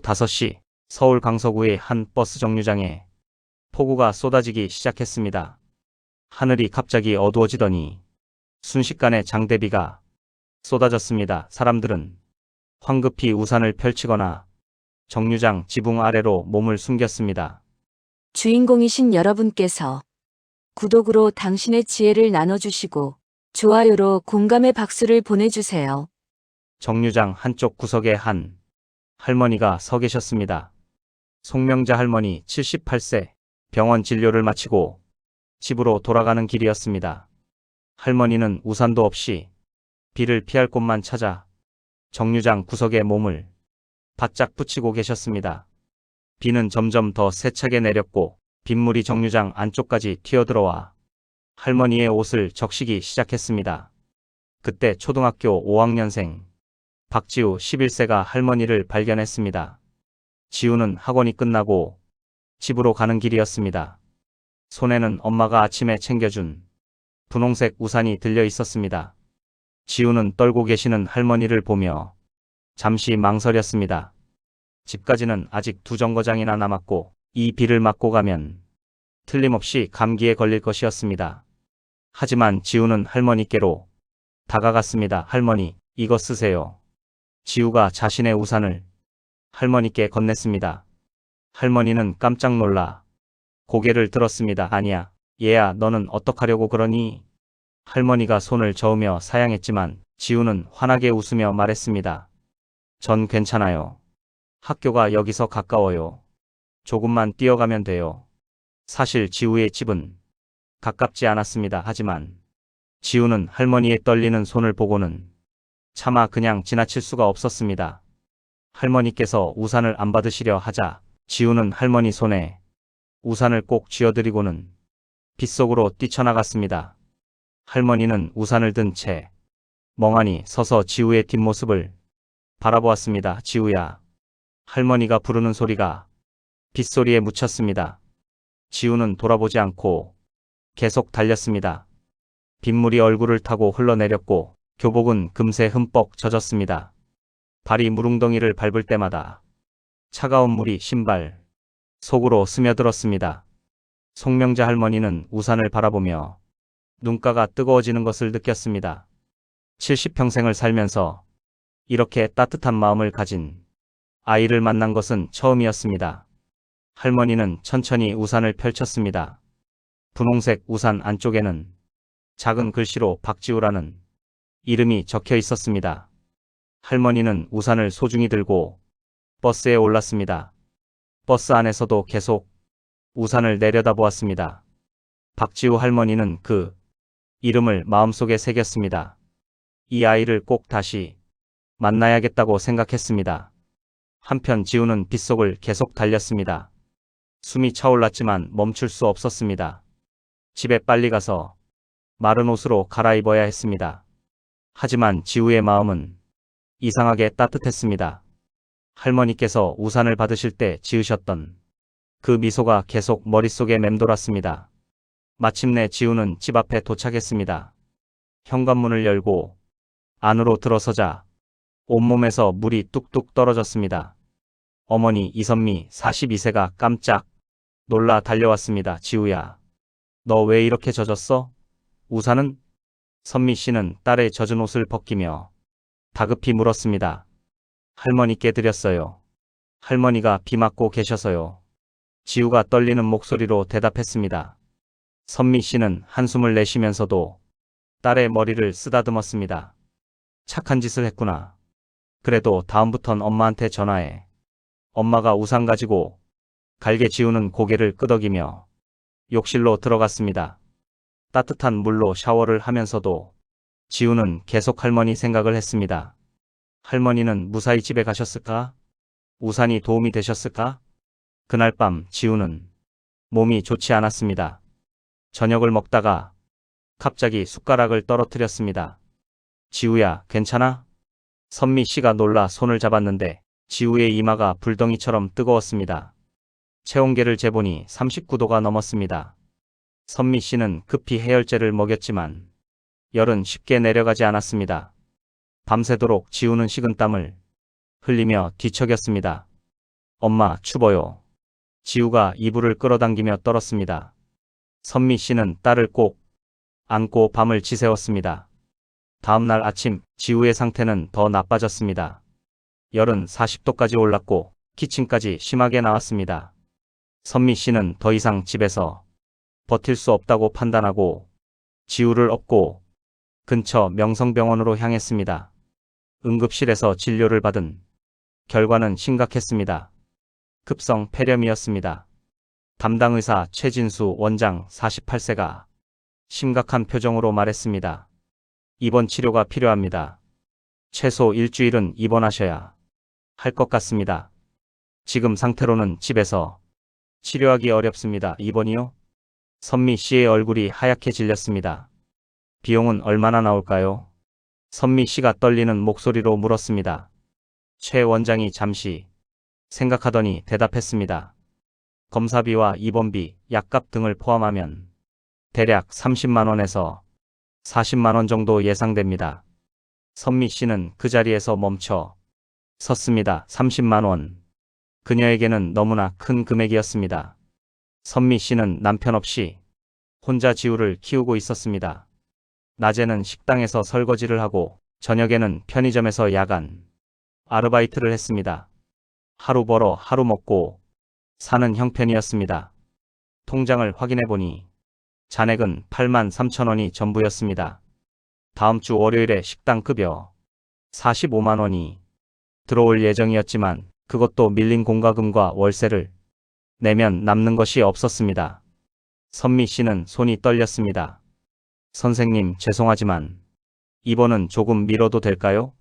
5시 서울 강서구의 한 버스 정류장에 폭우가 쏟아지기 시작했습니다. 하늘이 갑자기 어두워지더니 순식간에 장대비가 쏟아졌습니다. 사람들은 황급히 우산을 펼치거나 정류장 지붕 아래로 몸을 숨겼습니다. 주인공이신 여러분께서 구독으로 당신의 지혜를 나눠주시고 좋아요로 공감의 박수를 보내주세요. 정류장 한쪽 구석에 한 할머니가 서 계셨습니다. 송명자 할머니 78세, 병원 진료를 마치고 집으로 돌아가는 길이었습니다. 할머니는 우산도 없이 비를 피할 곳만 찾아 정류장 구석에 몸을 바짝 붙이고 계셨습니다. 비는 점점 더 세차게 내렸고 빗물이 정류장 안쪽까지 튀어들어와 할머니의 옷을 적시기 시작했습니다. 그때 초등학교 5학년생 박지우 11세가 할머니를 발견했습니다. 지우는 학원이 끝나고 집으로 가는 길이었습니다. 손에는 엄마가 아침에 챙겨준 분홍색 우산이 들려 있었습니다. 지우는 떨고 계시는 할머니를 보며 잠시 망설였습니다. 집까지는 아직 2정거장이나 남았고 이 비를 맞고 가면 틀림없이 감기에 걸릴 것이었습니다. 하지만 지우는 할머니께로 다가갔습니다. 할머니, 이거 쓰세요. 지우가 자신의 우산을 할머니께 건넸습니다. 할머니는 깜짝 놀라 고개를 들었습니다. 아니야, 얘야, 너는 어떡하려고 그러니? 할머니가 손을 저으며 사양했지만 지우는 환하게 웃으며 말했습니다. 전 괜찮아요. 학교가 여기서 가까워요. 조금만 뛰어가면 돼요. 사실 지우의 집은 가깝지 않았습니다. 하지만 지우는 할머니의 떨리는 손을 보고는 차마 그냥 지나칠 수가 없었습니다. 할머니께서 우산을 안 받으시려 하자 지우는 할머니 손에 우산을 꼭 쥐어드리고는 빗속으로 뛰쳐나갔습니다. 할머니는 우산을 든 채 멍하니 서서 지우의 뒷모습을 바라보았습니다. 지우야. 할머니가 부르는 소리가 빗소리에 묻혔습니다. 지우는 돌아보지 않고 계속 달렸습니다. 빗물이 얼굴을 타고 흘러내렸고 교복은 금세 흠뻑 젖었습니다. 발이 무릉덩이를 밟을 때마다 차가운 물이 신발 속으로 스며들었습니다. 송명자 할머니는 우산을 바라보며 눈가가 뜨거워지는 것을 느꼈습니다. 70평생을 살면서 이렇게 따뜻한 마음을 가진 아이를 만난 것은 처음이었습니다. 할머니는 천천히 우산을 펼쳤습니다. 분홍색 우산 안쪽에는 작은 글씨로 박지우라는 이름이 적혀 있었습니다. 할머니는 우산을 소중히 들고 버스에 올랐습니다. 버스 안에서도 계속 우산을 내려다보았습니다. 박지우 할머니는 그 이름을 마음속에 새겼습니다. 이 아이를 꼭 다시 만나야겠다고 생각했습니다. 한편 지우는 빗속을 계속 달렸습니다. 숨이 차올랐지만 멈출 수 없었습니다. 집에 빨리 가서 마른 옷으로 갈아입어야 했습니다. 하지만 지우의 마음은 이상하게 따뜻했습니다. 할머니께서 우산을 받으실 때 지으셨던 그 미소가 계속 머릿속에 맴돌았습니다. 마침내 지우는 집 앞에 도착했습니다. 현관문을 열고 안으로 들어서자 온몸에서 물이 뚝뚝 떨어졌습니다. 어머니 이선미 42세가 깜짝 놀라 달려왔습니다. 지우야, 너 왜 이렇게 젖었어? 우산은? 선미 씨는 딸의 젖은 옷을 벗기며 다급히 물었습니다. 할머니께 드렸어요. 할머니가 비 맞고 계셔서요. 지우가 떨리는 목소리로 대답했습니다. 선미 씨는 한숨을 내쉬면서도 딸의 머리를 쓰다듬었습니다. 착한 짓을 했구나. 그래도 다음부턴 엄마한테 전화해. 엄마가 우산 가지고 갈게. 지우는 고개를 끄덕이며 욕실로 들어갔습니다. 따뜻한 물로 샤워를 하면서도 지우는 계속 할머니 생각을 했습니다. 할머니는 무사히 집에 가셨을까? 우산이 도움이 되셨을까? 그날 밤 지우는 몸이 좋지 않았습니다. 저녁을 먹다가 갑자기 숟가락을 떨어뜨렸습니다. 지우야, 괜찮아? 선미 씨가 놀라 손을 잡았는데 지우의 이마가 불덩이처럼 뜨거웠습니다. 체온계를 재보니 39도가 넘었습니다. 선미 씨는 급히 해열제를 먹였지만 열은 쉽게 내려가지 않았습니다. 밤새도록 지우는 식은땀을 흘리며 뒤척였습니다. 엄마, 추워요. 지우가 이불을 끌어당기며 떨었습니다. 선미 씨는 딸을 꼭 안고 밤을 지새웠습니다. 다음 날 아침 지우의 상태는 더 나빠졌습니다. 열은 40도까지 올랐고 기침까지 심하게 나왔습니다. 선미 씨는 더 이상 집에서 버틸 수 없다고 판단하고 지우를 업고 근처 명성병원으로 향했습니다. 응급실에서 진료를 받은 결과는 심각했습니다. 급성 폐렴이었습니다. 담당 의사 최진수 원장 48세가 심각한 표정으로 말했습니다. 입원 치료가 필요합니다. 최소 일주일은 입원하셔야 할 것 같습니다. 지금 상태로는 집에서 치료하기 어렵습니다. 입원이요? 선미 씨의 얼굴이 하얗게 질렸습니다. 비용은 얼마나 나올까요? 선미 씨가 떨리는 목소리로 물었습니다. 최 원장이 잠시 생각하더니 대답했습니다. 검사비와 입원비, 약값 등을 포함하면 대략 30만 원에서 40만 원 정도 예상됩니다. 선미 씨는 그 자리에서 멈춰 섰습니다. 30만 원. 그녀에게는 너무나 큰 금액이었습니다. 선미 씨는 남편 없이 혼자 지우를 키우고 있었습니다. 낮에는 식당에서 설거지를 하고 저녁에는 편의점에서 야간 아르바이트를 했습니다. 하루 벌어 하루 먹고 사는 형편이었습니다. 통장을 확인해 보니 잔액은 8만 3천 원이 전부였습니다. 다음 주 월요일에 식당 급여 45만 원이 들어올 예정이었지만 그것도 밀린 공과금과 월세를 내면 남는 것이 없었습니다. 선미 씨는 손이 떨렸습니다. 선생님, 죄송하지만 입원은 조금 미뤄도 될까요?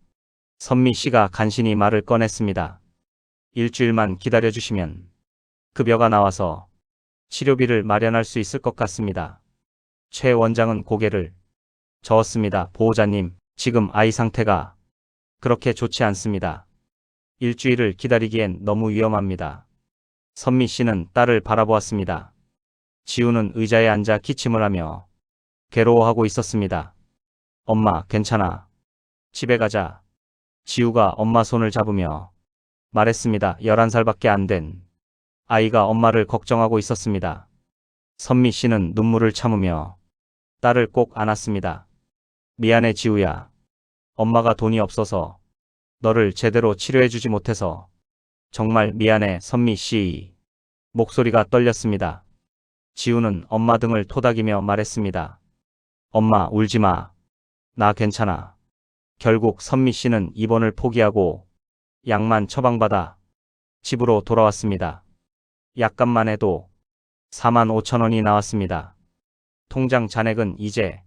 선미 씨가 간신히 말을 꺼냈습니다. 일주일만 기다려주시면 급여가 나와서 치료비를 마련할 수 있을 것 같습니다. 최 원장은 고개를 저었습니다. 보호자님, 지금 아이 상태가 그렇게 좋지 않습니다. 일주일을 기다리기엔 너무 위험합니다. 선미 씨는 딸을 바라보았습니다. 지우는 의자에 앉아 기침을 하며 괴로워하고 있었습니다. 엄마, 괜찮아. 집에 가자. 지우가 엄마 손을 잡으며 말했습니다. 11살밖에 안 된 아이가 엄마를 걱정하고 있었습니다. 선미 씨는 눈물을 참으며 딸을 꼭 안았습니다. 미안해, 지우야. 엄마가 돈이 없어서 너를 제대로 치료해주지 못해서 정말 미안해. 선미 씨 목소리가 떨렸습니다. 지우는 엄마 등을 토닥이며 말했습니다. 엄마, 울지 마. 나 괜찮아. 결국 선미 씨는 입원을 포기하고 약만 처방받아 집으로 돌아왔습니다. 약값만 해도 4만 5천 원이 나왔습니다. 통장 잔액은 이제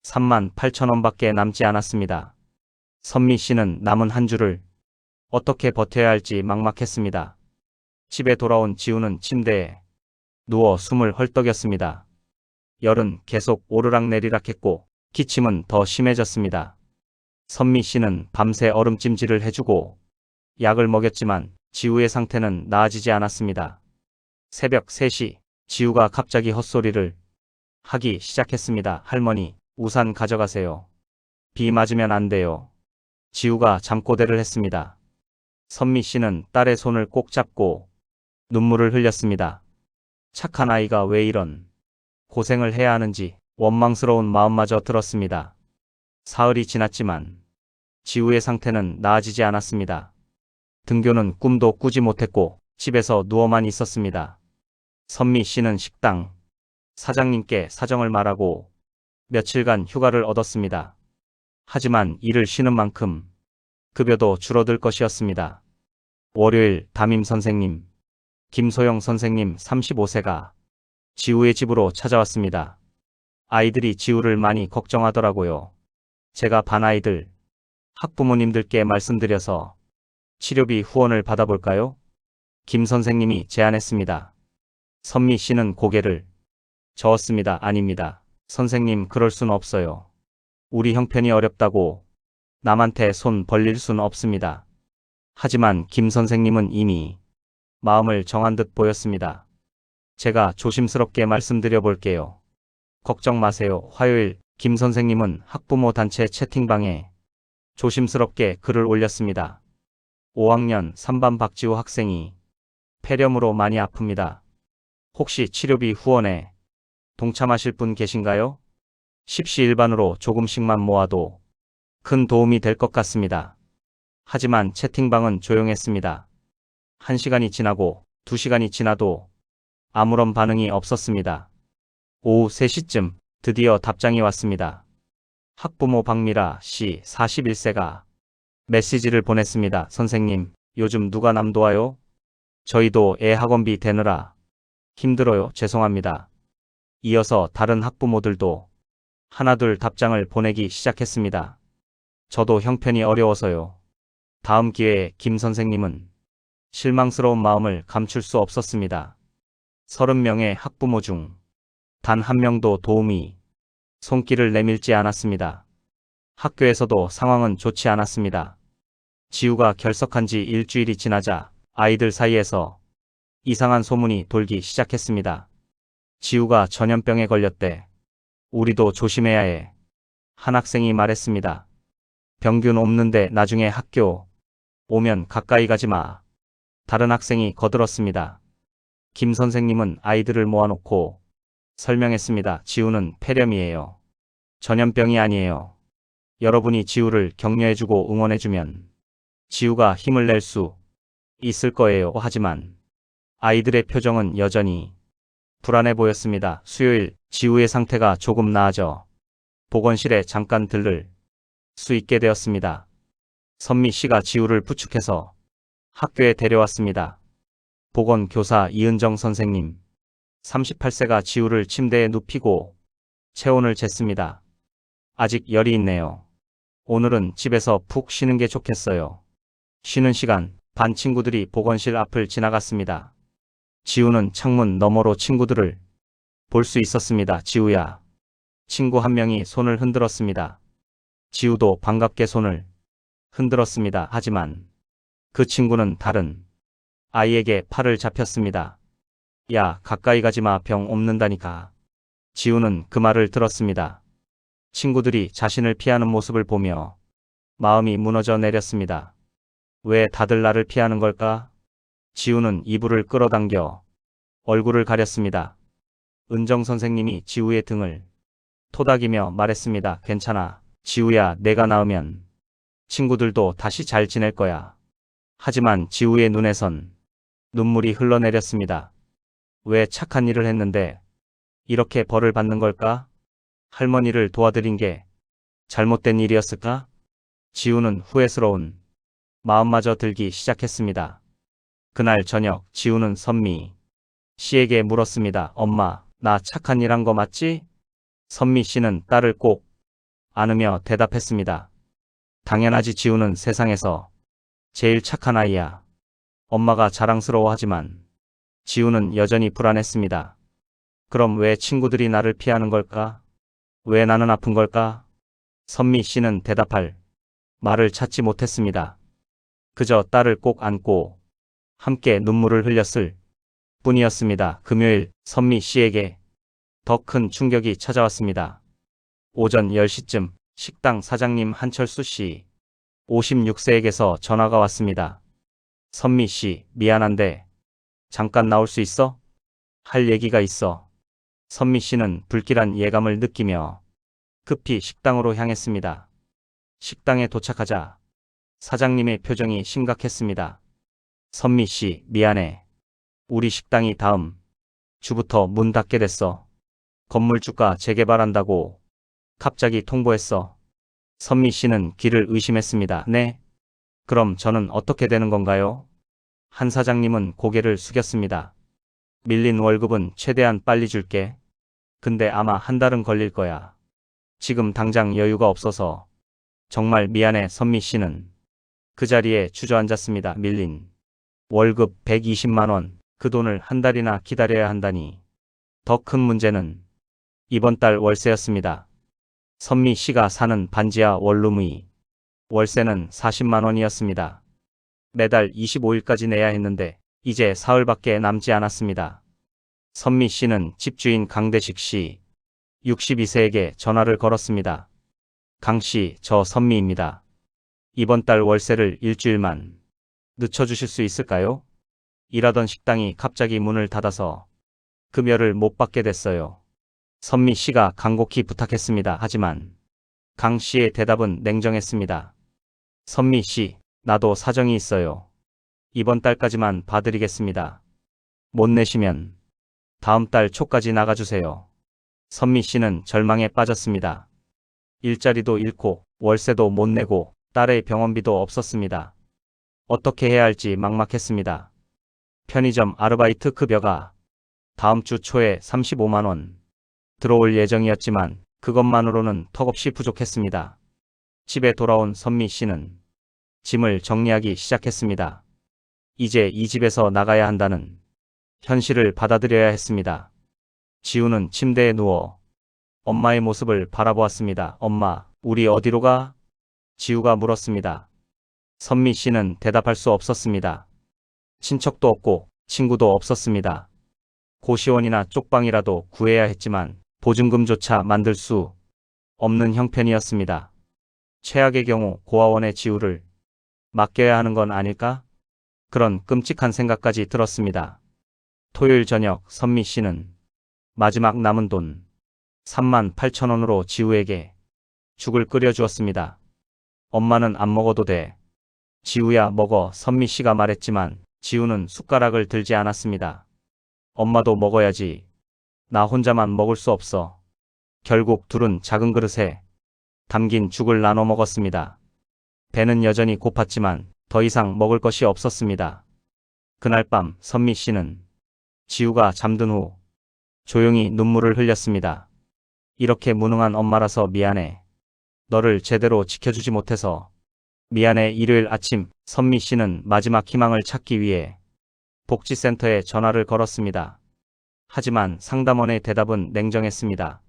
3만 8천 원밖에 남지 않았습니다. 선미 씨는 남은 한 주를 어떻게 버텨야 할지 막막했습니다. 집에 돌아온 지우는 침대에 누워 숨을 헐떡였습니다. 열은 계속 오르락내리락 했고 기침은 더 심해졌습니다. 선미 씨는 밤새 얼음찜질을 해주고 약을 먹였지만 지우의 상태는 나아지지 않았습니다. 새벽 3시 지우가 갑자기 헛소리를 하기 시작했습니다. 할머니, 우산 가져가세요. 비 맞으면 안 돼요. 지우가 잠꼬대를 했습니다. 선미 씨는 딸의 손을 꼭 잡고 눈물을 흘렸습니다. 착한 아이가 왜 이런 고생을 해야 하는지 원망스러운 마음마저 들었습니다. 사흘이 지났지만 지우의 상태는 나아지지 않았습니다. 등교는 꿈도 꾸지 못했고 집에서 누워만 있었습니다. 선미 씨는 식당 사장님께 사정을 말하고 며칠간 휴가를 얻었습니다. 하지만 일을 쉬는 만큼 급여도 줄어들 것이었습니다. 월요일 담임 선생님, 김소영 선생님 35세가 지우의 집으로 찾아왔습니다. 아이들이 지우를 많이 걱정하더라고요. 제가 반 아이들 학부모님들께 말씀드려서 치료비 후원을 받아볼까요? 김 선생님이 제안했습니다. 선미 씨는 고개를 저었습니다. 아닙니다. 선생님, 그럴 순 없어요. 우리 형편이 어렵다고 남한테 손 벌릴 순 없습니다. 하지만 김 선생님은 이미 마음을 정한 듯 보였습니다. 제가 조심스럽게 말씀드려 볼게요. 걱정 마세요. 화요일 김 선생님은 학부모 단체 채팅방에 조심스럽게 글을 올렸습니다. 5학년 3반 박지우 학생이 폐렴으로 많이 아픕니다. 혹시 치료비 후원에 동참하실 분 계신가요? 십시일반으로 조금씩만 모아도 큰 도움이 될 것 같습니다. 하지만 채팅방은 조용했습니다. 1시간이 지나고 2시간이 지나도 아무런 반응이 없었습니다. 오후 3시쯤 드디어 답장이 왔습니다. 학부모 박미라 씨 41세가 메시지를 보냈습니다. 선생님, 요즘 누가 남 도와요? 저희도 애 학원비 대느라 힘들어요. 죄송합니다. 이어서 다른 학부모들도 하나둘 답장을 보내기 시작했습니다. 저도 형편이 어려워서요. 다음 기회에 김 선생님은 실망스러운 마음을 감출 수 없었습니다. 30명의 학부모 중 단 한 명도 도움이 손길을 내밀지 않았습니다. 학교에서도 상황은 좋지 않았습니다. 지우가 결석한 지 일주일이 지나자 아이들 사이에서 이상한 소문이 돌기 시작했습니다. 지우가 전염병에 걸렸대. 우리도 조심해야 해. 한 학생이 말했습니다. 병균 없는데 나중에 학교 오면 가까이 가지 마. 다른 학생이 거들었습니다. 김 선생님은 아이들을 모아놓고 설명했습니다. 지우는 폐렴이에요. 전염병이 아니에요. 여러분이 지우를 격려해주고 응원해주면 지우가 힘을 낼 수 있을 거예요. 하지만 아이들의 표정은 여전히 불안해 보였습니다. 수요일 지우의 상태가 조금 나아져 보건실에 잠깐 들를 수 있게 되었습니다. 선미 씨가 지우를 부축해서 학교에 데려왔습니다. 보건교사 이은정 선생님, 38세가 지우를 침대에 눕히고 체온을 쟀습니다. 아직 열이 있네요. 오늘은 집에서 푹 쉬는 게 좋겠어요. 쉬는 시간, 반 친구들이 보건실 앞을 지나갔습니다. 지우는 창문 너머로 친구들을 볼 수 있었습니다. 지우야. 친구 한 명이 손을 흔들었습니다. 지우도 반갑게 손을 흔들었습니다. 하지만 그 친구는 다른 아이에게 팔을 잡혔습니다. 야, 가까이 가지 마. 병 없는다니까. 지우는 그 말을 들었습니다. 친구들이 자신을 피하는 모습을 보며 마음이 무너져 내렸습니다. 왜 다들 나를 피하는 걸까? 지우는 이불을 끌어당겨 얼굴을 가렸습니다. 은정 선생님이 지우의 등을 토닥이며 말했습니다. 괜찮아. 지우야, 내가 나으면 친구들도 다시 잘 지낼 거야. 하지만 지우의 눈에선 눈물이 흘러내렸습니다. 왜 착한 일을 했는데 이렇게 벌을 받는 걸까? 할머니를 도와드린 게 잘못된 일이었을까? 지우는 후회스러운 마음마저 들기 시작했습니다. 그날 저녁 지우는 선미 씨에게 물었습니다. 엄마, 나 착한 일 한 거 맞지? 선미 씨는 딸을 꼭 안으며 대답했습니다. 당연하지. 지우는 세상에서 제일 착한 아이야. 엄마가 자랑스러워하지만 지우는 여전히 불안했습니다. 그럼 왜 친구들이 나를 피하는 걸까? 왜 나는 아픈 걸까? 선미 씨는 대답할 말을 찾지 못했습니다. 그저 딸을 꼭 안고 함께 눈물을 흘렸을 뿐이었습니다. 금요일 선미 씨에게 더 큰 충격이 찾아왔습니다. 오전 10시쯤 식당 사장님 한철수 씨 56세에게서 전화가 왔습니다. 선미 씨, 미안한데 잠깐 나올 수 있어? 할 얘기가 있어. 선미 씨는 불길한 예감을 느끼며 급히 식당으로 향했습니다. 식당에 도착하자 사장님의 표정이 심각했습니다. 선미 씨, 미안해. 우리 식당이 다음 주부터 문 닫게 됐어. 건물주가 재개발한다고 갑자기 통보했어. 선미 씨는 귀를 의심했습니다. 네? 그럼 저는 어떻게 되는 건가요? 한 사장님은 고개를 숙였습니다. 밀린 월급은 최대한 빨리 줄게. 근데 아마 한 달은 걸릴 거야. 지금 당장 여유가 없어서 정말 미안해. 선미 씨는 그 자리에 주저앉았습니다. 밀린 월급 120만 원, 그 돈을 한 달이나 기다려야 한다니. 더 큰 문제는 이번 달 월세였습니다. 선미 씨가 사는 반지하 원룸의 월세는 40만 원이었습니다. 매달 25일까지 내야 했는데 이제 사흘밖에 남지 않았습니다. 선미 씨는 집주인 강대식 씨 62세에게 전화를 걸었습니다. 강 씨, 저 선미입니다. 이번 달 월세를 일주일만 늦춰주실 수 있을까요? 일하던 식당이 갑자기 문을 닫아서 급여를 못 받게 됐어요. 선미 씨가 간곡히 부탁했습니다. 하지만 강 씨의 대답은 냉정했습니다. 선미 씨, 나도 사정이 있어요. 이번 달까지만 봐드리겠습니다. 못 내시면 다음 달 초까지 나가주세요. 선미 씨는 절망에 빠졌습니다. 일자리도 잃고 월세도 못 내고 딸의 병원비도 없었습니다. 어떻게 해야 할지 막막했습니다. 편의점 아르바이트 급여가 다음 주 초에 35만 원 들어올 예정이었지만 그것만으로는 턱없이 부족했습니다. 집에 돌아온 선미 씨는 짐을 정리하기 시작했습니다. 이제 이 집에서 나가야 한다는 현실을 받아들여야 했습니다. 지우는 침대에 누워 엄마의 모습을 바라보았습니다. 엄마, 우리 어디로 가? 지우가 물었습니다. 선미 씨는 대답할 수 없었습니다. 친척도 없고 친구도 없었습니다. 고시원이나 쪽방이라도 구해야 했지만 보증금조차 만들 수 없는 형편이었습니다. 최악의 경우 고아원에 지우를 맡겨야 하는 건 아닐까? 그런 끔찍한 생각까지 들었습니다. 토요일 저녁 선미 씨는 마지막 남은 돈 3만 8천 원으로 지우에게 죽을 끓여주었습니다. 엄마는 안 먹어도 돼. 지우야 먹어. 선미 씨가 말했지만 지우는 숟가락을 들지 않았습니다. 엄마도 먹어야지. 나 혼자만 먹을 수 없어. 결국 둘은 작은 그릇에 담긴 죽을 나눠 먹었습니다. 배는 여전히 고팠지만 더 이상 먹을 것이 없었습니다. 그날 밤 선미 씨는 지우가 잠든 후 조용히 눈물을 흘렸습니다. 이렇게 무능한 엄마라서 미안해. 너를 제대로 지켜주지 못해서 미안해. 일요일 아침 선미 씨는 마지막 희망을 찾기 위해 복지센터에 전화를 걸었습니다. 하지만 상담원의 대답은 냉정했습니다.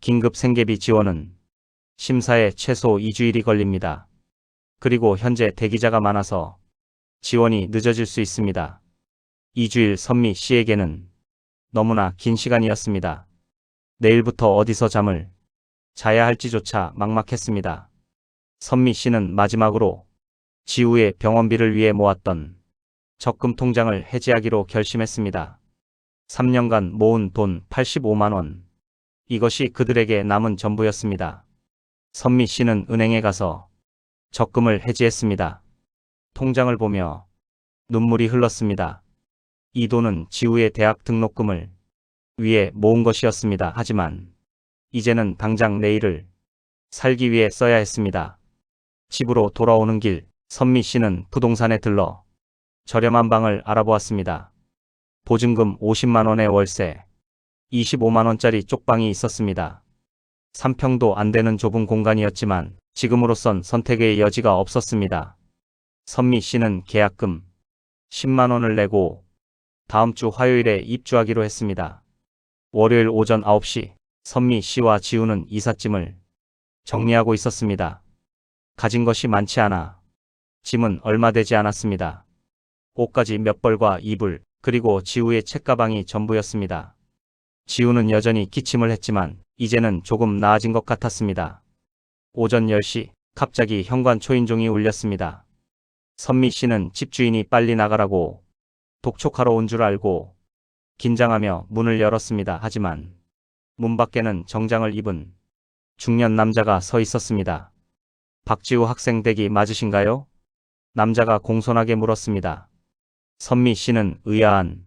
긴급 생계비 지원은 심사에 최소 2주일이 걸립니다. 그리고 현재 대기자가 많아서 지원이 늦어질 수 있습니다. 2주일 선미 씨에게는 너무나 긴 시간이었습니다. 내일부터 어디서 잠을 자야 할지조차 막막했습니다. 선미 씨는 마지막으로 지우의 병원비를 위해 모았던 적금 통장을 해지하기로 결심했습니다. 3년간 모은 돈 85만 원. 이것이 그들에게 남은 전부였습니다. 선미 씨는 은행에 가서 적금을 해지했습니다. 통장을 보며 눈물이 흘렀습니다. 이 돈은 지우의 대학 등록금을 위해 모은 것이었습니다. 하지만 이제는 당장 내일을 살기 위해 써야 했습니다. 집으로 돌아오는 길, 선미 씨는 부동산에 들러 저렴한 방을 알아보았습니다. 보증금 50만 원의 월세, 25만 원짜리 쪽방이 있었습니다. 3평도 안 되는 좁은 공간이었지만 지금으로선 선택의 여지가 없었습니다. 선미 씨는 계약금 10만 원을 내고 다음 주 화요일에 입주하기로 했습니다. 월요일 오전 9시 선미 씨와 지우는 이삿짐을 정리하고 있었습니다. 가진 것이 많지 않아 짐은 얼마 되지 않았습니다. 옷가지 몇 벌과 이불, 그리고 지우의 책가방이 전부였습니다. 지우는 여전히 기침을 했지만 이제는 조금 나아진 것 같았습니다. 오전 10시 갑자기 현관 초인종이 울렸습니다. 선미 씨는 집주인이 빨리 나가라고 독촉하러 온 줄 알고 긴장하며 문을 열었습니다. 하지만 문 밖에는 정장을 입은 중년 남자가 서 있었습니다. 박지우 학생 댁이 맞으신가요? 남자가 공손하게 물었습니다. 선미 씨는 의아한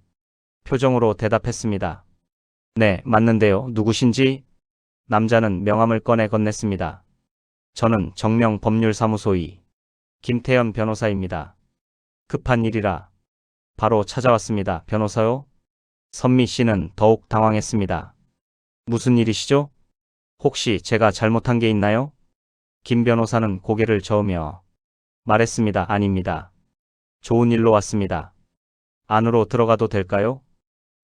표정으로 대답했습니다. 네, 맞는데요. 누구신지? 남자는 명함을 꺼내 건넸습니다. 저는 정명법률사무소의 김태현 변호사입니다. 급한 일이라 바로 찾아왔습니다. 변호사요? 선미 씨는 더욱 당황했습니다. 무슨 일이시죠? 혹시 제가 잘못한 게 있나요? 김 변호사는 고개를 저으며 말했습니다. 아닙니다. 좋은 일로 왔습니다. 안으로 들어가도 될까요?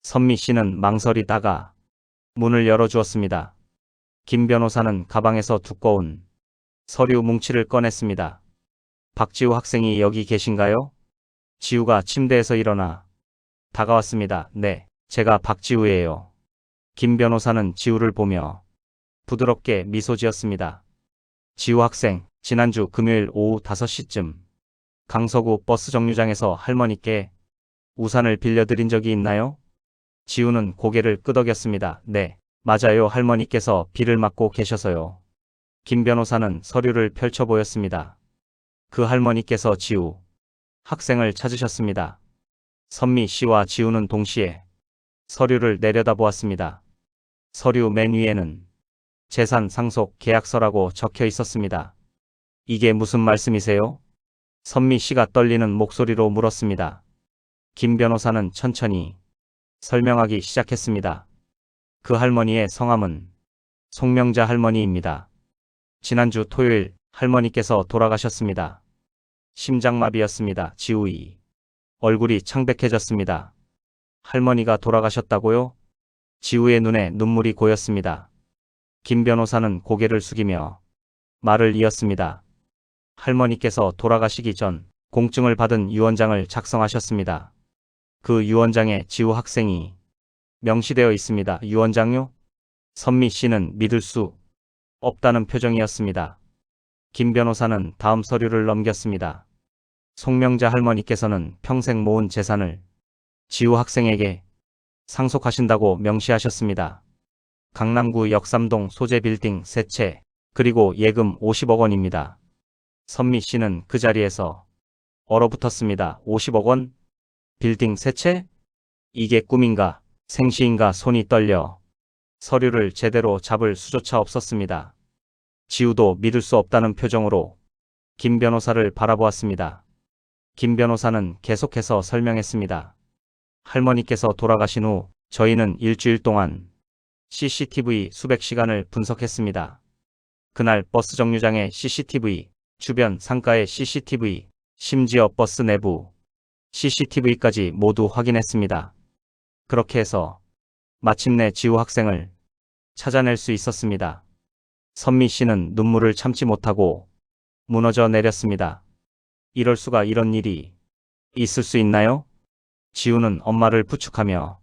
선미 씨는 망설이다가 문을 열어주었습니다. 김 변호사는 가방에서 두꺼운 서류 뭉치를 꺼냈습니다. 박지우 학생이 여기 계신가요? 지우가 침대에서 일어나 다가왔습니다. 네, 제가 박지우예요. 김 변호사는 지우를 보며 부드럽게 미소 지었습니다. 지우 학생, 지난주 금요일 오후 5시쯤 강서구 버스 정류장에서 할머니께 우산을 빌려드린 적이 있나요? 지우는 고개를 끄덕였습니다. 네, 맞아요. 할머니께서 비를 맞고 계셔서요. 김 변호사는 서류를 펼쳐 보였습니다. 그 할머니께서 지우 학생을 찾으셨습니다. 선미 씨와 지우는 동시에 서류를 내려다보았습니다. 서류 맨 위에는 재산 상속 계약서라고 적혀 있었습니다. 이게 무슨 말씀이세요? 선미 씨가 떨리는 목소리로 물었습니다. 김 변호사는 천천히 설명하기 시작했습니다. 그 할머니의 성함은 송명자 할머니입니다. 지난주 토요일 할머니께서 돌아가셨습니다. 심장마비였습니다. 지우이 얼굴이 창백해졌습니다. 할머니가 돌아가셨다고요? 지우의 눈에 눈물이 고였습니다. 김 변호사는 고개를 숙이며 말을 이었습니다. 할머니께서 돌아가시기 전 공증을 받은 유언장을 작성하셨습니다. 그 유언장에 지우 학생이 명시되어 있습니다. 유언장요? 선미 씨는 믿을 수 없다는 표정이었습니다. 김 변호사는 다음 서류를 넘겼습니다. 송명자 할머니께서는 평생 모은 재산을 지우 학생에게 상속하신다고 명시하셨습니다. 강남구 역삼동 소재 빌딩 3채, 그리고 예금 50억 원입니다. 선미 씨는 그 자리에서 얼어붙었습니다. 50억 원? 빌딩 3채? 이게 꿈인가, 생시인가 손이 떨려 서류를 제대로 잡을 수조차 없었습니다. 지우도 믿을 수 없다는 표정으로 김 변호사를 바라보았습니다. 김 변호사는 계속해서 설명했습니다. 할머니께서 돌아가신 후 저희는 일주일 동안 CCTV 수백 시간을 분석했습니다. 그날 버스 정류장의 CCTV, 주변 상가의 CCTV, 심지어 버스 내부 CCTV까지 모두 확인했습니다. 그렇게 해서 마침내 지우 학생을 찾아낼 수 있었습니다. 선미 씨는 눈물을 참지 못하고 무너져 내렸습니다. 이럴 수가, 이런 일이 있을 수 있나요? 지우는 엄마를 부축하며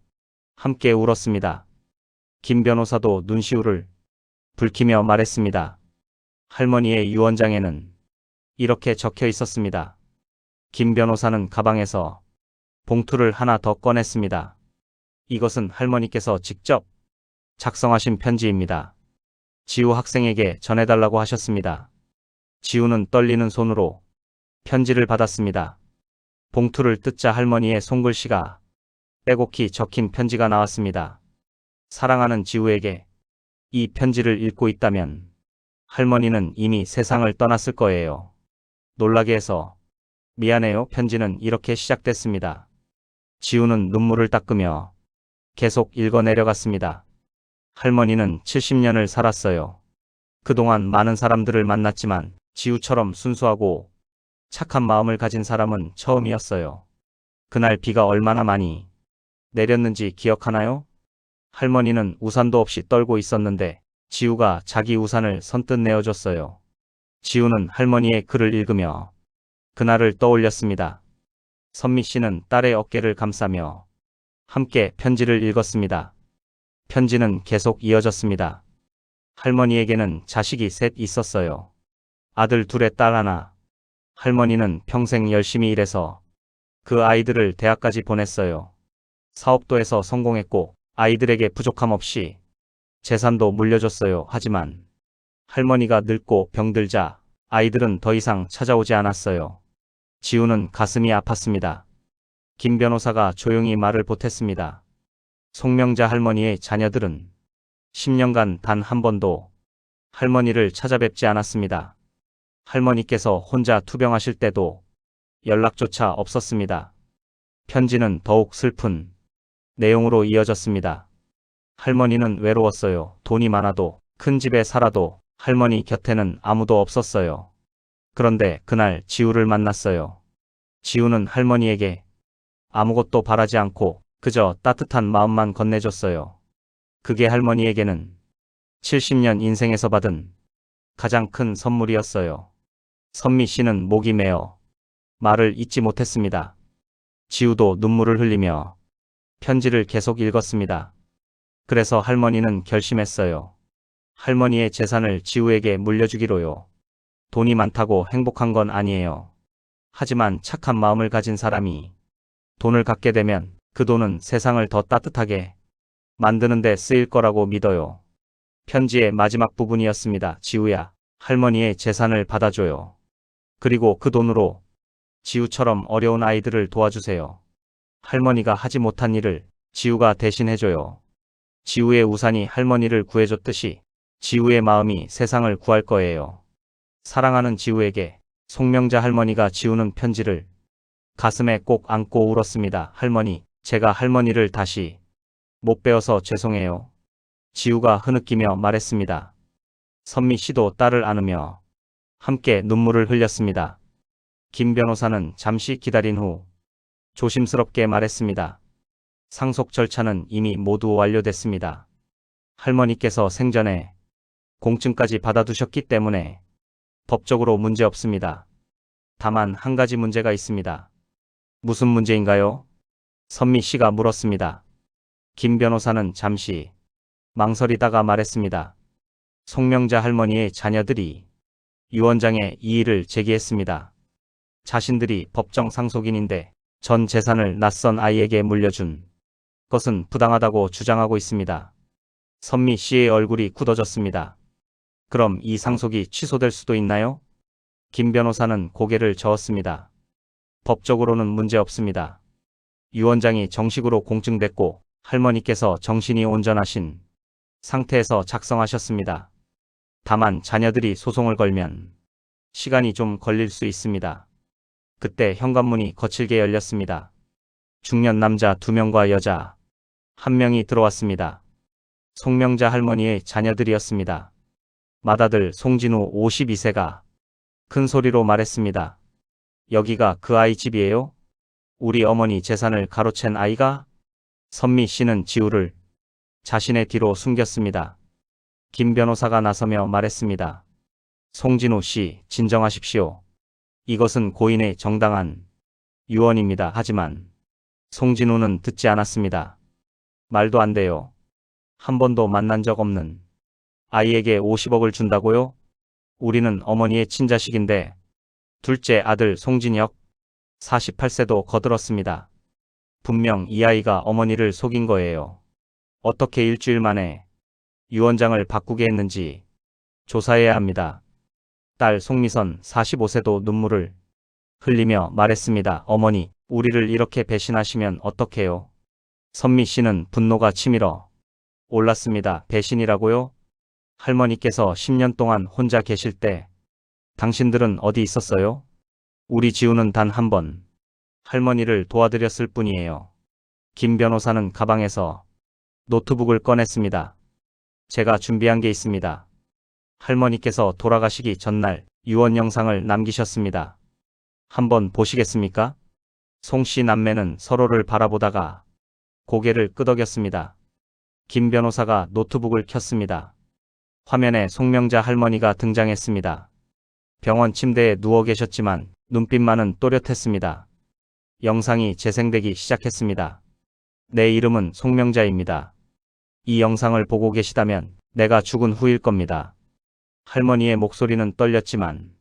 함께 울었습니다. 김 변호사도 눈시울을 붉히며 말했습니다. 할머니의 유언장에는 이렇게 적혀 있었습니다. 김 변호사는 가방에서 봉투를 하나 더 꺼냈습니다. 이것은 할머니께서 직접 작성하신 편지입니다. 지우 학생에게 전해달라고 하셨습니다. 지우는 떨리는 손으로 편지를 받았습니다. 봉투를 뜯자 할머니의 손글씨가 빼곡히 적힌 편지가 나왔습니다. 사랑하는 지우에게 이 편지를 읽고 있다면 할머니는 이미 세상을 떠났을 거예요. 놀라게 해서 미안해요. 편지는 이렇게 시작됐습니다. 지우는 눈물을 닦으며 계속 읽어 내려갔습니다. 할머니는 70년을 살았어요. 그동안 많은 사람들을 만났지만 지우처럼 순수하고 착한 마음을 가진 사람은 처음이었어요. 그날 비가 얼마나 많이 내렸는지 기억하나요? 할머니는 우산도 없이 떨고 있었는데 지우가 자기 우산을 선뜻 내어줬어요. 지우는 할머니의 글을 읽으며 그날을 떠올렸습니다. 선미 씨는 딸의 어깨를 감싸며 함께 편지를 읽었습니다. 편지는 계속 이어졌습니다. 할머니에게는 자식이 셋 있었어요. 아들 둘에 딸 하나. 할머니는 평생 열심히 일해서 그 아이들을 대학까지 보냈어요. 사업도 해서 성공했고 아이들에게 부족함 없이 재산도 물려줬어요. 하지만 할머니가 늙고 병들자 아이들은 더 이상 찾아오지 않았어요. 지우는 가슴이 아팠습니다. 김 변호사가 조용히 말을 보탰습니다. 송명자 할머니의 자녀들은 10년간 단 한 번도 할머니를 찾아뵙지 않았습니다. 할머니께서 혼자 투병하실 때도 연락조차 없었습니다. 편지는 더욱 슬픈 내용으로 이어졌습니다. 할머니는 외로웠어요. 돈이 많아도 큰 집에 살아도 할머니 곁에는 아무도 없었어요. 그런데 그날 지우를 만났어요. 지우는 할머니에게 아무것도 바라지 않고 그저 따뜻한 마음만 건네줬어요. 그게 할머니에게는 70년 인생에서 받은 가장 큰 선물이었어요. 선미 씨는 목이 메어 말을 잇지 못했습니다. 지우도 눈물을 흘리며 편지를 계속 읽었습니다. 그래서 할머니는 결심했어요. 할머니의 재산을 지우에게 물려주기로요. 돈이 많다고 행복한 건 아니에요. 하지만 착한 마음을 가진 사람이 돈을 갖게 되면 그 돈은 세상을 더 따뜻하게 만드는 데 쓰일 거라고 믿어요. 편지의 마지막 부분이었습니다. 지우야, 할머니의 재산을 받아줘요. 그리고 그 돈으로 지우처럼 어려운 아이들을 도와주세요. 할머니가 하지 못한 일을 지우가 대신 해줘요. 지우의 우산이 할머니를 구해줬듯이 지우의 마음이 세상을 구할 거예요. 사랑하는 지우에게 송명자 할머니가 지우는 편지를 가슴에 꼭 안고 울었습니다. 할머니, 제가 할머니를 다시 못 배워서 죄송해요. 지우가 흐느끼며 말했습니다. 선미 씨도 딸을 안으며 함께 눈물을 흘렸습니다. 김 변호사는 잠시 기다린 후 조심스럽게 말했습니다. 상속 절차는 이미 모두 완료됐습니다. 할머니께서 생전에 공증까지 받아두셨기 때문에 법적으로 문제 없습니다. 다만 한 가지 문제가 있습니다. 무슨 문제인가요? 선미 씨가 물었습니다. 김 변호사는 잠시 망설이다가 말했습니다. 송명자 할머니의 자녀들이 유언장에 이의를 제기했습니다. 자신들이 법정 상속인인데 전 재산을 낯선 아이에게 물려준 것은 부당하다고 주장하고 있습니다. 선미 씨의 얼굴이 굳어졌습니다. 그럼 이 상속이 취소될 수도 있나요? 김 변호사는 고개를 저었습니다. 법적으로는 문제 없습니다. 유언장이 정식으로 공증됐고 할머니께서 정신이 온전하신 상태에서 작성하셨습니다. 다만 자녀들이 소송을 걸면 시간이 좀 걸릴 수 있습니다. 그때 현관문이 거칠게 열렸습니다. 중년 남자 2명과 여자 1명이 들어왔습니다. 송명자 할머니의 자녀들이었습니다. 맏아들 송진우 52세가 큰 소리로 말했습니다. 여기가 그 아이 집이에요? 우리 어머니 재산을 가로챈 아이가? 선미 씨는 지우를 자신의 뒤로 숨겼습니다. 김 변호사가 나서며 말했습니다. 송진우 씨, 진정하십시오. 이것은 고인의 정당한 유언입니다. 하지만 송진우는 듣지 않았습니다. 말도 안 돼요. 한 번도 만난 적 없는 아이에게 50억을 준다고요? 우리는 어머니의 친자식인데. 둘째 아들 송진혁 48세도 거들었습니다. 분명 이 아이가 어머니를 속인 거예요. 어떻게 일주일 만에 유언장을 바꾸게 했는지 조사해야 합니다. 딸 송미선 45세도 눈물을 흘리며 말했습니다. 어머니, 우리를 이렇게 배신하시면 어떡해요? 선미 씨는 분노가 치밀어 올랐습니다. 배신이라고요? 할머니께서 10년 동안 혼자 계실 때 당신들은 어디 있었어요? 우리 지우는 단 한 번 할머니를 도와드렸을 뿐이에요. 김 변호사는 가방에서 노트북을 꺼냈습니다. 제가 준비한 게 있습니다. 할머니께서 돌아가시기 전날 유언 영상을 남기셨습니다. 한번 보시겠습니까? 송 씨 남매는 서로를 바라보다가 고개를 끄덕였습니다. 김 변호사가 노트북을 켰습니다. 화면에 송명자 할머니가 등장했습니다. 병원 침대에 누워 계셨지만 눈빛만은 또렷했습니다. 영상이 재생되기 시작했습니다. 내 이름은 송명자입니다. 이 영상을 보고 계시다면 내가 죽은 후일 겁니다. 할머니의 목소리는 떨렸지만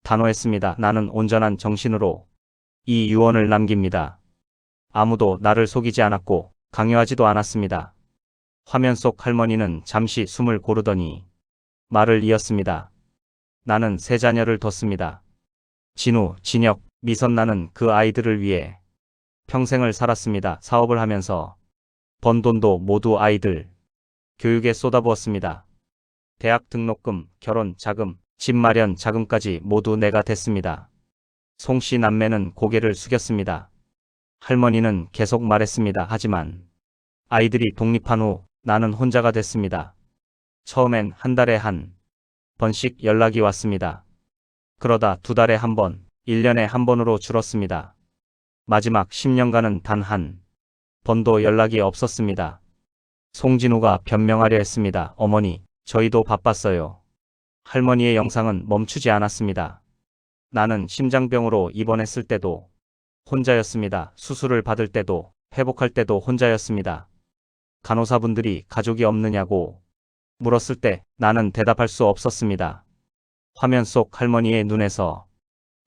단호했습니다. 나는 온전한 정신으로 이 유언을 남깁니다. 아무도 나를 속이지 않았고 강요하지도 않았습니다. 화면 속 할머니는 잠시 숨을 고르더니 말을 이었습니다. 나는 3자녀를 뒀습니다. 진우, 진혁, 미선. 나는 그 아이들을 위해 평생을 살았습니다. 사업을 하면서 번 돈도 모두 아이들 교육에 쏟아부었습니다. 대학 등록금, 결혼 자금, 집 마련 자금까지 모두 내가 댔습니다. 송 씨 남매는 고개를 숙였습니다. 할머니는 계속 말했습니다. 하지만 아이들이 독립한 후 나는 혼자가 됐습니다. 처음엔 한 달에 한 번씩 연락이 왔습니다. 그러다 2달에 한 번, 1년에 한 번으로 줄었습니다. 마지막 10년간은 단 한 번도 연락이 없었습니다. 송진우가 변명하려 했습니다. 어머니, 저희도 바빴어요. 할머니의 영상은 멈추지 않았습니다. 나는 심장병으로 입원했을 때도 혼자였습니다. 수술을 받을 때도 회복할 때도 혼자였습니다. 간호사분들이 가족이 없느냐고 물었을 때 나는 대답할 수 없었습니다. 화면 속 할머니의 눈에서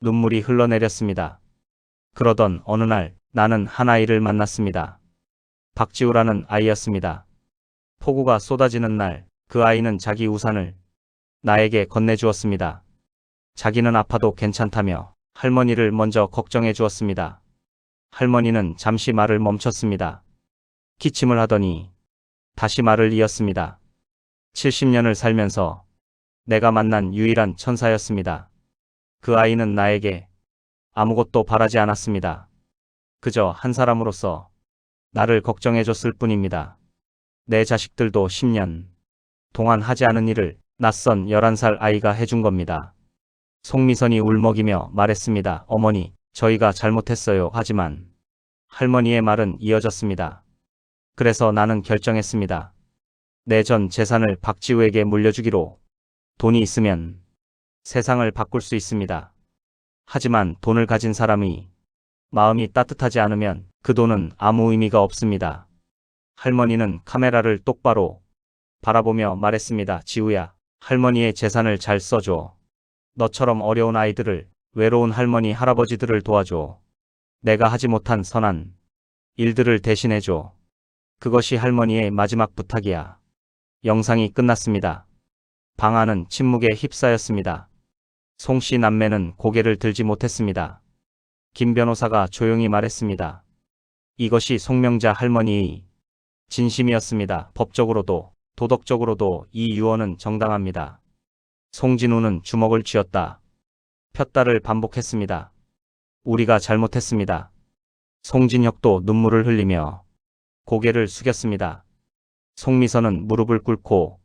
눈물이 흘러내렸습니다. 그러던 어느 날 나는 한 아이를 만났습니다. 박지우라는 아이였습니다. 폭우가 쏟아지는 날, 그 아이는 자기 우산을 나에게 건네주었습니다. 자기는 아파도 괜찮다며 할머니를 먼저 걱정해 주었습니다. 할머니는 잠시 말을 멈췄습니다. 기침을 하더니 다시 말을 이었습니다. 70년을 살면서 내가 만난 유일한 천사였습니다. 그 아이는 나에게 아무것도 바라지 않았습니다. 그저 한 사람으로서 나를 걱정해 줬을 뿐입니다. 내 자식들도 10년 동안 하지 않은 일을 낯선 11살 아이가 해준 겁니다. 송미선이 울먹이며 말했습니다. 어머니, 저희가 잘못했어요. 하지만 할머니의 말은 이어졌습니다. 그래서 나는 결정했습니다. 내 전 재산을 박지우에게 물려주기로. 돈이 있으면 세상을 바꿀 수 있습니다. 하지만 돈을 가진 사람이 마음이 따뜻하지 않으면 그 돈은 아무 의미가 없습니다. 할머니는 카메라를 똑바로 바라보며 말했습니다. 지우야, 할머니의 재산을 잘 써줘. 너처럼 어려운 아이들을, 외로운 할머니, 할아버지들을 도와줘. 내가 하지 못한 선한 일들을 대신해줘. 그것이 할머니의 마지막 부탁이야. 영상이 끝났습니다. 방 안은 침묵에 휩싸였습니다. 송씨 남매는 고개를 들지 못했습니다. 김 변호사가 조용히 말했습니다. 이것이 송명자 할머니의 진심이었습니다. 법적으로도 도덕적으로도 이 유언은 정당합니다. 송진우는 주먹을 쥐었다 폈다를 반복했습니다. 우리가 잘못했습니다. 송진혁도 눈물을 흘리며 고개를 숙였습니다. 송미선은 무릎을 꿇고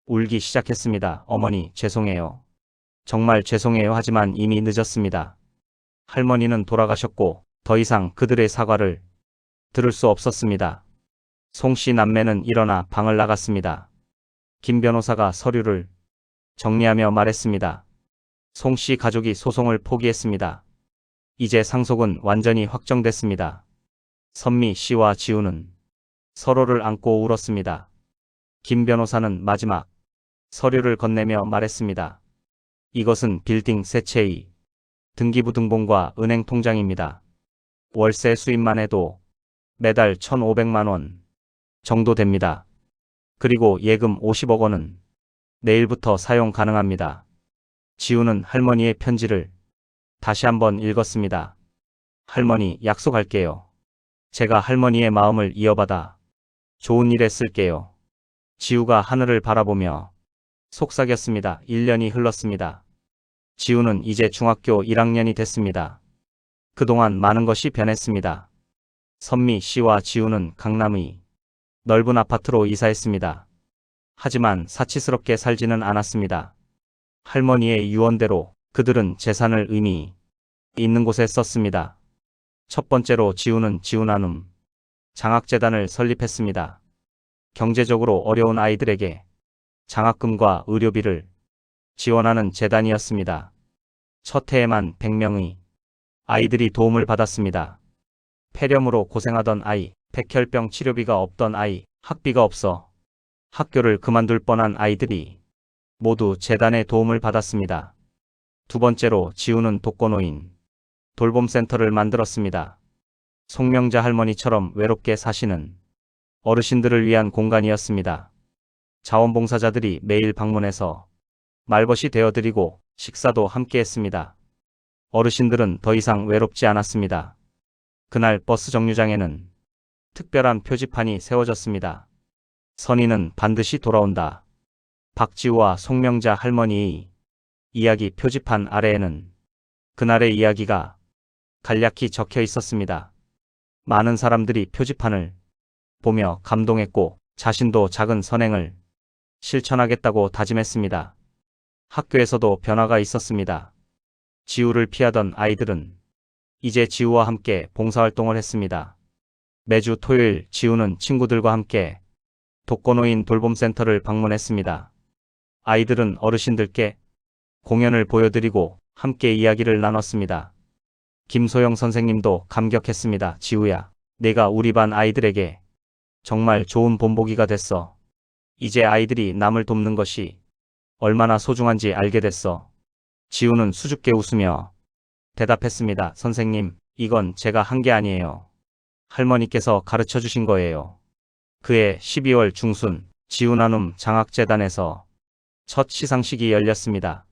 울기 시작했습니다. 어머니, 죄송해요. 정말 죄송해요. 하지만 이미 늦었습니다. 할머니는 돌아가셨고 더 이상 그들의 사과를 들을 수 없었습니다. 송씨 남매는 일어나 방을 나갔습니다. 김 변호사가 서류를 정리하며 말했습니다. 송씨 가족이 소송을 포기했습니다. 이제 상속은 완전히 확정됐습니다. 선미 씨와 지우는 서로를 안고 울었습니다. 김 변호사는 마지막 서류를 건네며 말했습니다. 이것은 빌딩 세 채의 등기부등본과 은행 통장입니다. 월세 수입만 해도 매달 1,500만 원 정도 됩니다. 그리고 예금 50억 원은 내일부터 사용 가능합니다. 지우는 할머니의 편지를 다시 한번 읽었습니다. 할머니, 약속할게요. 제가 할머니의 마음을 이어받아 좋은 일에 쓸게요. 지우가 하늘을 바라보며 속삭였습니다. 1년이 흘렀습니다. 지우는 이제 중학교 1학년이 됐습니다. 그동안 많은 것이 변했습니다. 선미 씨와 지우는 강남의 넓은 아파트로 이사했습니다. 하지만 사치스럽게 살지는 않았습니다. 할머니의 유언대로 그들은 재산을 의미 있는 곳에 썼습니다. 첫 번째로 지우는 지우나눔 장학재단을 설립했습니다. 경제적으로 어려운 아이들에게 장학금과 의료비를 지원하는 재단이었습니다. 첫 해에만 100명의 아이들이 도움을 받았습니다. 폐렴으로 고생하던 아이, 백혈병 치료비가 없던 아이, 학비가 없어 학교를 그만둘 뻔한 아이들이 모두 재단의 도움을 받았습니다. 두 번째로 지우는 독거노인 돌봄센터를 만들었습니다. 송명자 할머니처럼 외롭게 사시는 어르신들을 위한 공간이었습니다. 자원봉사자들이 매일 방문해서 말벗이 되어드리고 식사도 함께 했습니다. 어르신들은 더 이상 외롭지 않았습니다. 그날 버스 정류장에는 특별한 표지판이 세워졌습니다. 선의는 반드시 돌아온다. 박지우와 송명자 할머니의 이야기. 표지판 아래에는 그날의 이야기가 간략히 적혀 있었습니다. 많은 사람들이 표지판을 보며 감동했고 자신도 작은 선행을 실천하겠다고 다짐했습니다. 학교에서도 변화가 있었습니다. 지우를 피하던 아이들은 이제 지우와 함께 봉사활동을 했습니다. 매주 토요일 지우는 친구들과 함께 독거노인 돌봄센터를 방문했습니다. 아이들은 어르신들께 공연을 보여드리고 함께 이야기를 나눴습니다. 김소영 선생님도 감격했습니다. 지우야, 내가 우리 반 아이들에게 정말 좋은 본보기가 됐어. 이제 아이들이 남을 돕는 것이 얼마나 소중한지 알게 됐어. 지우는 수줍게 웃으며 대답했습니다. 선생님, 이건 제가 한 게 아니에요. 할머니께서 가르쳐 주신 거예요. 그해 12월 중순 지우나눔 장학재단에서 첫 시상식이 열렸습니다.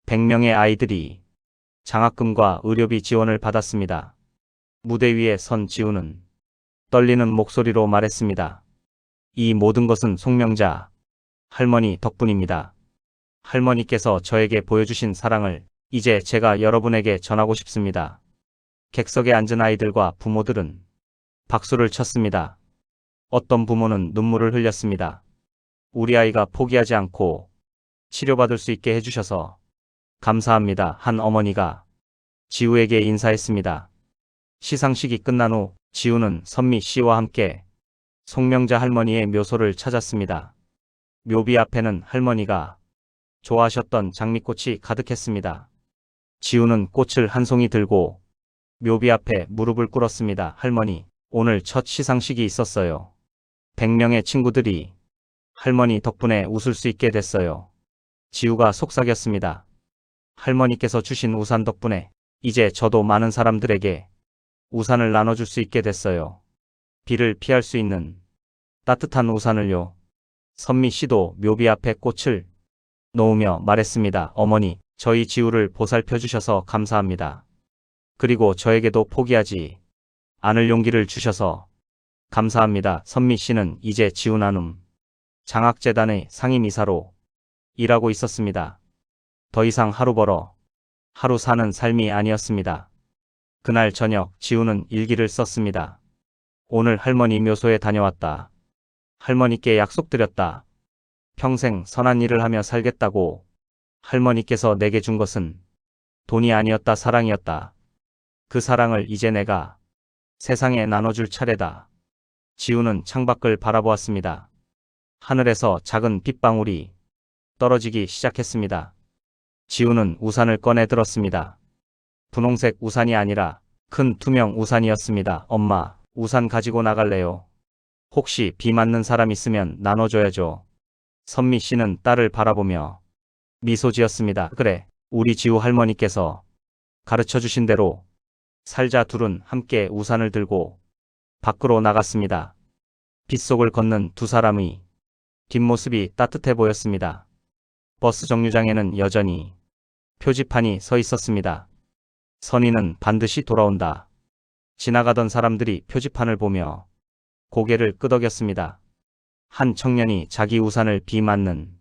100명의 아이들이 장학금과 의료비 지원을 받았습니다. 무대 위에 선 지우는 떨리는 목소리로 말했습니다. 이 모든 것은 송명자 할머니 덕분입니다. 할머니께서 저에게 보여주신 사랑을 이제 제가 여러분에게 전하고 싶습니다. 객석에 앉은 아이들과 부모들은 박수를 쳤습니다. 어떤 부모는 눈물을 흘렸습니다. 우리 아이가 포기하지 않고 치료받을 수 있게 해주셔서 감사합니다. 한 어머니가 지우에게 인사했습니다. 시상식이 끝난 후 지우는 선미 씨와 함께 송명자 할머니의 묘소를 찾았습니다. 묘비 앞에는 할머니가 좋아하셨던 장미꽃이 가득했습니다. 지우는 꽃을 한 송이 들고 묘비 앞에 무릎을 꿇었습니다. 할머니, 오늘 첫 시상식이 있었어요. 100명의 친구들이 할머니 덕분에 웃을 수 있게 됐어요. 지우가 속삭였습니다. 할머니께서 주신 우산 덕분에 이제 저도 많은 사람들에게 우산을 나눠줄 수 있게 됐어요. 비를 피할 수 있는 따뜻한 우산을요. 선미 씨도 묘비 앞에 꽃을 놓으며 말했습니다. 어머니, 저희 지우를 보살펴 주셔서 감사합니다. 그리고 저에게도 포기하지 않을 용기를 주셔서 감사합니다. 선미 씨는 이제 지우나눔 장학재단의 상임이사로 일하고 있었습니다. 더 이상 하루 벌어 하루 사는 삶이 아니었습니다. 그날 저녁 지우는 일기를 썼습니다. 오늘 할머니 묘소에 다녀왔다. 할머니께 약속드렸다. 평생 선한 일을 하며 살겠다고. 할머니께서 내게 준 것은 돈이 아니었다, 사랑이었다. 그 사랑을 이제 내가 세상에 나눠줄 차례다. 지우는 창밖을 바라보았습니다. 하늘에서 작은 빗방울이 떨어지기 시작했습니다. 지우는 우산을 꺼내 들었습니다. 분홍색 우산이 아니라 큰 투명 우산이었습니다. 엄마, 우산 가지고 나갈래요. 혹시 비 맞는 사람 있으면 나눠줘야죠. 선미 씨는 딸을 바라보며 미소 지었습니다. 그래, 우리 지우 할머니께서 가르쳐 주신 대로 살자. 둘은 함께 우산을 들고 밖으로 나갔습니다. 빗속을 걷는 두 사람의 뒷모습이 따뜻해 보였습니다. 버스 정류장에는 여전히 표지판이 서 있었습니다. 선의는 반드시 돌아온다. 지나가던 사람들이 표지판을 보며 고개를 끄덕였습니다. 한 청년이 자기 우산을 비 맞는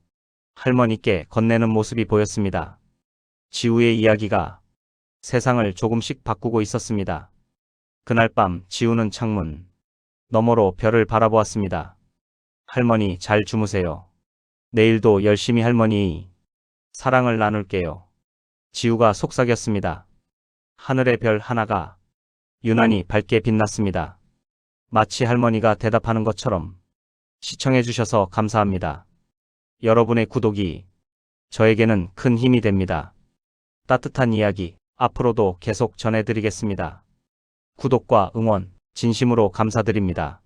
할머니께 건네는 모습이 보였습니다. 지우의 이야기가 세상을 조금씩 바꾸고 있었습니다. 그날 밤 지우는 창문 너머로 별을 바라보았습니다. 할머니 잘 주무세요. 내일도 열심히 할머니의 사랑을 나눌게요. 지우가 속삭였습니다. 하늘의 별 하나가 유난히 밝게 빛났습니다. 마치 할머니가 대답하는 것처럼. 시청해주셔서 감사합니다. 여러분의 구독이 저에게는 큰 힘이 됩니다. 따뜻한 이야기 앞으로도 계속 전해드리겠습니다. 구독과 응원 진심으로 감사드립니다.